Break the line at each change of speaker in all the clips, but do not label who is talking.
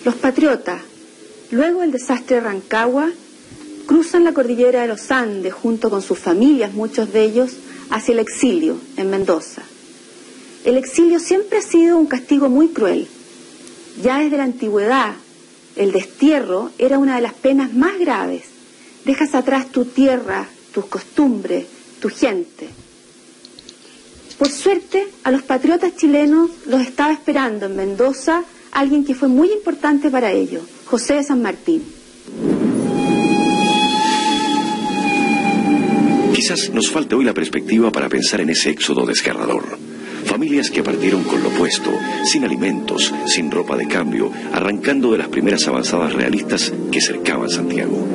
Los patriotas, luego del desastre de Rancagua, cruzan la cordillera de los Andes junto con sus familias, muchos de ellos, hacia el exilio en Mendoza. El exilio siempre ha sido un castigo muy cruel. Ya desde la antigüedad, el destierro era una de las penas más graves. Dejas atrás tu tierra, tus costumbres, tu gente. Por suerte, a los patriotas chilenos los estaba esperando en Mendoza alguien que fue muy importante para ellos, José de San Martín.
Quizás nos falte hoy la perspectiva para pensar en ese éxodo desgarrador. Familias que partieron con lo opuesto, sin alimentos, sin ropa de cambio, arrancando de las primeras avanzadas realistas que cercaban Santiago.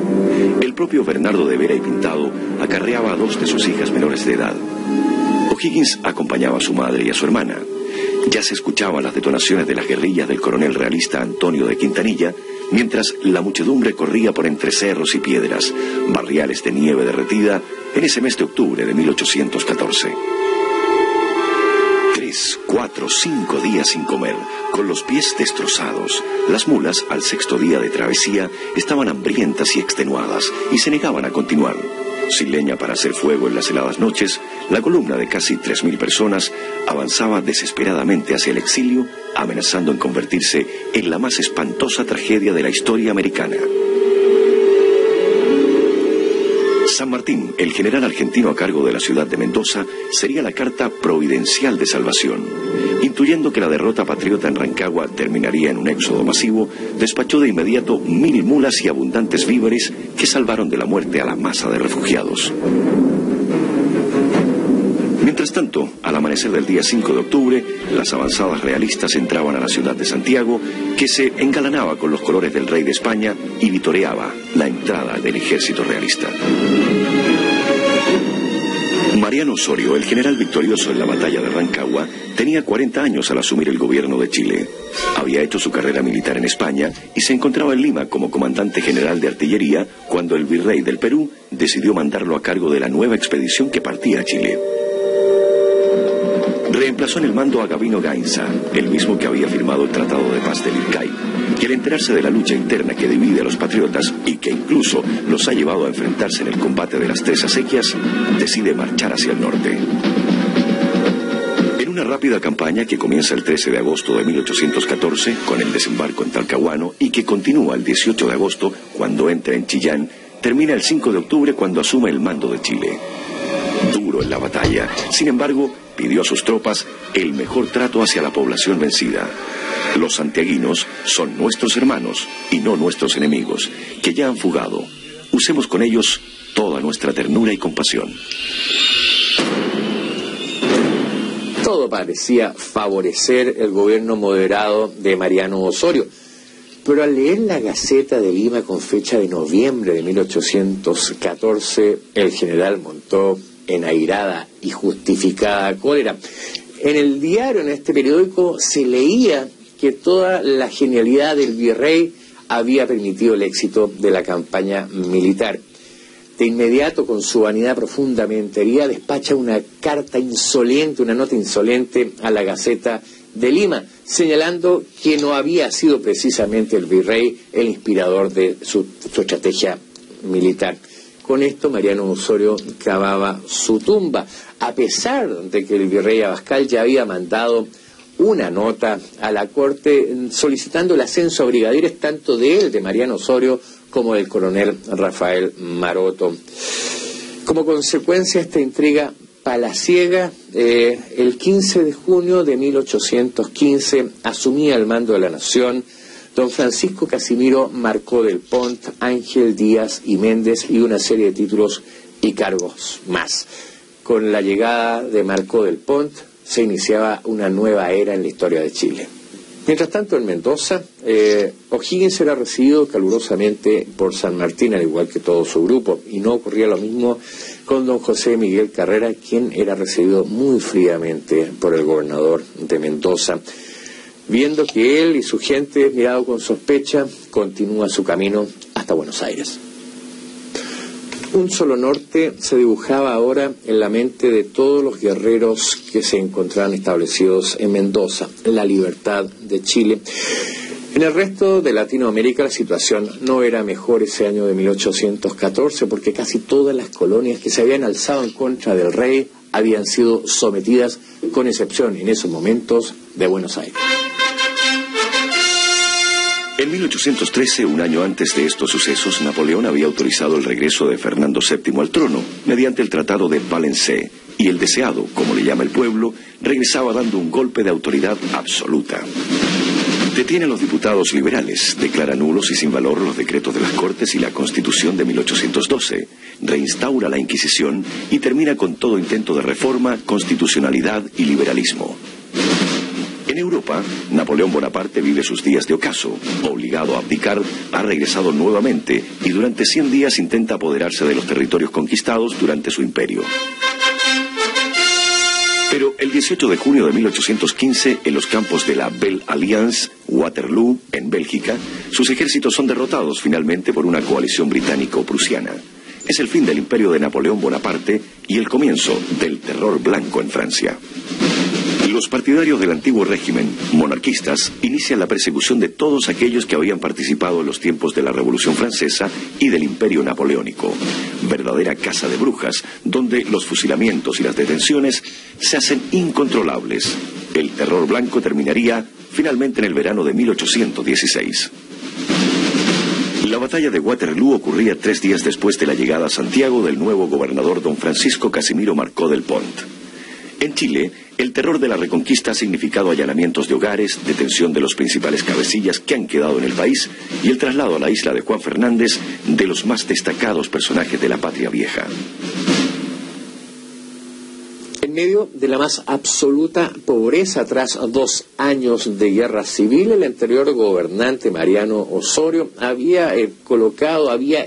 El propio Bernardo de Vera y Pintado acarreaba a 2 de sus hijas menores de edad. O'Higgins acompañaba a su madre y a su hermana. Ya se escuchaban las detonaciones de las guerrillas del coronel realista Antonio de Quintanilla, mientras la muchedumbre corría por entre cerros y piedras, barriales de nieve derretida, en ese mes de octubre de 1814. 3, 4, 5 días sin comer, con los pies destrozados. Las mulas, al 6.º día de travesía, estaban hambrientas y extenuadas, y se negaban a continuar. Sin leña para hacer fuego en las heladas noches, la columna de casi 3.000 personas avanzaba desesperadamente hacia el exilio, amenazando en convertirse en la más espantosa tragedia de la historia americana. San Martín, el general argentino a cargo de la ciudad de Mendoza, sería la carta providencial de salvación. Intuyendo que la derrota patriota en Rancagua terminaría en un éxodo masivo, despachó de inmediato 1.000 mulas y abundantes víveres que salvaron de la muerte a la masa de refugiados. Mientras tanto, al amanecer del día 5 de octubre, las avanzadas realistas entraban a la ciudad de Santiago, que se engalanaba con los colores del rey de España y vitoreaba la entrada del ejército realista. Mariano Osorio, el general victorioso en la batalla de Rancagua, tenía 40 años al asumir el gobierno de Chile. Había hecho su carrera militar en España y se encontraba en Lima como comandante general de artillería cuando el virrey del Perú decidió mandarlo a cargo de la nueva expedición que partía a Chile. Reemplazó en el mando a Gabino Gainza, el mismo que había firmado el Tratado de Paz del Ircay, que al enterarse de la lucha interna que divide a los patriotas y que incluso los ha llevado a enfrentarse en el combate de las Tres Acequias, decide marchar hacia el norte. En una rápida campaña que comienza el 13 de agosto de 1814 con el desembarco en Talcahuano y que continúa el 18 de agosto cuando entra en Chillán, termina el 5 de octubre cuando asume el mando de Chile. Duro en la batalla, sin embargo, pidió a sus tropas el mejor trato hacia la población vencida. Los santiaguinos son nuestros hermanos y no nuestros enemigos, que ya han fugado. Usemos con ellos toda nuestra ternura y compasión.
Todo parecía favorecer el gobierno moderado de Mariano Osorio, pero al leer la Gaceta de Lima con fecha de noviembre de 1814, el general montó en airada y justificada cólera. En el diario, en este periódico, se leía que toda la genialidad del virrey había permitido el éxito de la campaña militar. De inmediato, con su vanidad profundamente herida, despacha una carta insolente, una nota insolente a la Gaceta de Lima, señalando que no había sido precisamente el virrey el inspirador de su estrategia militar. Con esto Mariano Osorio cavaba su tumba, a pesar de que el virrey Abascal ya había mandado una nota a la corte solicitando el ascenso a brigadieres tanto de él, de Mariano Osorio, como del coronel Rafael Maroto. Como consecuencia de esta intriga palaciega, el 15 de junio de 1815 asumía el mando de la nación don Francisco Casimiro Marcó del Pont, Ángel Díaz y Méndez y una serie de títulos y cargos más. Con la llegada de Marcó del Pont se iniciaba una nueva era en la historia de Chile. Mientras tanto, en Mendoza, O'Higgins era recibido calurosamente por San Martín, al igual que todo su grupo, y no ocurría lo mismo con don José Miguel Carrera, quien era recibido muy fríamente por el gobernador de Mendoza. Viendo que él y su gente, mirado con sospecha, continúa su camino hasta Buenos Aires. Un solo norte se dibujaba ahora en la mente de todos los guerreros que se encontraban establecidos en Mendoza, la libertad de Chile. En el resto de Latinoamérica la situación no era mejor ese año de 1814 porque casi todas las colonias que se habían alzado en contra del rey habían sido sometidas, con excepción en esos momentos de Buenos Aires.
En 1813, un año antes de estos sucesos, Napoleón había autorizado el regreso de Fernando VII al trono mediante el Tratado de Valencey, y el deseado, como le llama el pueblo, regresaba dando un golpe de autoridad absoluta. Detiene a los diputados liberales, declara nulos y sin valor los decretos de las Cortes y la Constitución de 1812, reinstaura la Inquisición y termina con todo intento de reforma, constitucionalidad y liberalismo. En Europa, Napoleón Bonaparte vive sus días de ocaso. Obligado a abdicar, ha regresado nuevamente y durante 100 días intenta apoderarse de los territorios conquistados durante su imperio. Pero el 18 de junio de 1815, en los campos de la Belle Alliance, Waterloo, en Bélgica, sus ejércitos son derrotados finalmente por una coalición británico-prusiana. Es el fin del imperio de Napoleón Bonaparte y el comienzo del terror blanco en Francia. Los partidarios del antiguo régimen, monarquistas, inician la persecución de todos aquellos que habían participado en los tiempos de la Revolución Francesa y del Imperio Napoleónico. Verdadera caza de brujas, donde los fusilamientos y las detenciones se hacen incontrolables. El terror blanco terminaría finalmente en el verano de 1816. La batalla de Waterloo ocurría 3 días después de la llegada a Santiago del nuevo gobernador don Francisco Casimiro Marcó del Pont. En Chile, el terror de la Reconquista ha significado allanamientos de hogares, detención de los principales cabecillas que han quedado en el país y el traslado a la isla de Juan Fernández de los más destacados personajes de la patria vieja.
En medio de la más absoluta pobreza tras 2 años de guerra civil, el anterior gobernante Mariano Osorio había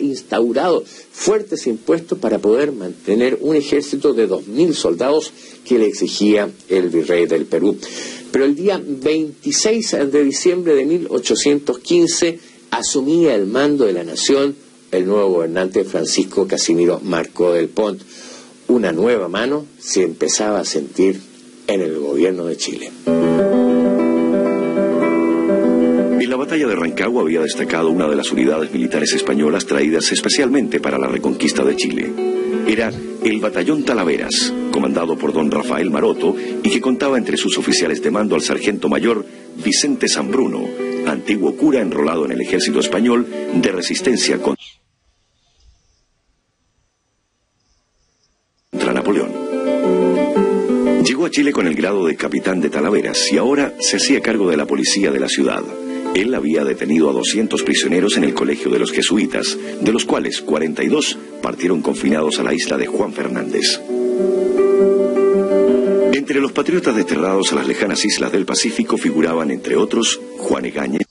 instaurado fuertes impuestos para poder mantener un ejército de 2.000 soldados que le exigía el virrey del Perú. Pero el día 26 de diciembre de 1815 asumía el mando de la nación el nuevo gobernante Francisco Casimiro Marcó del Pont. Una nueva mano se empezaba a sentir en el gobierno de Chile.
En la batalla de Rancagua había destacado una de las unidades militares españolas traídas especialmente para la reconquista de Chile. Era el Batallón Talaveras, comandado por don Rafael Maroto y que contaba entre sus oficiales de mando al sargento mayor Vicente Zambruno, antiguo cura enrolado en el ejército español de resistencia contra Napoleón. Llegó a Chile con el grado de capitán de Talaveras y ahora se hacía cargo de la policía de la ciudad. Él había detenido a 200 prisioneros en el colegio de los jesuitas, de los cuales 42 partieron confinados a la isla de Juan Fernández. Entre los patriotas desterrados a las lejanas islas del Pacífico figuraban, entre otros, Juan Egañez,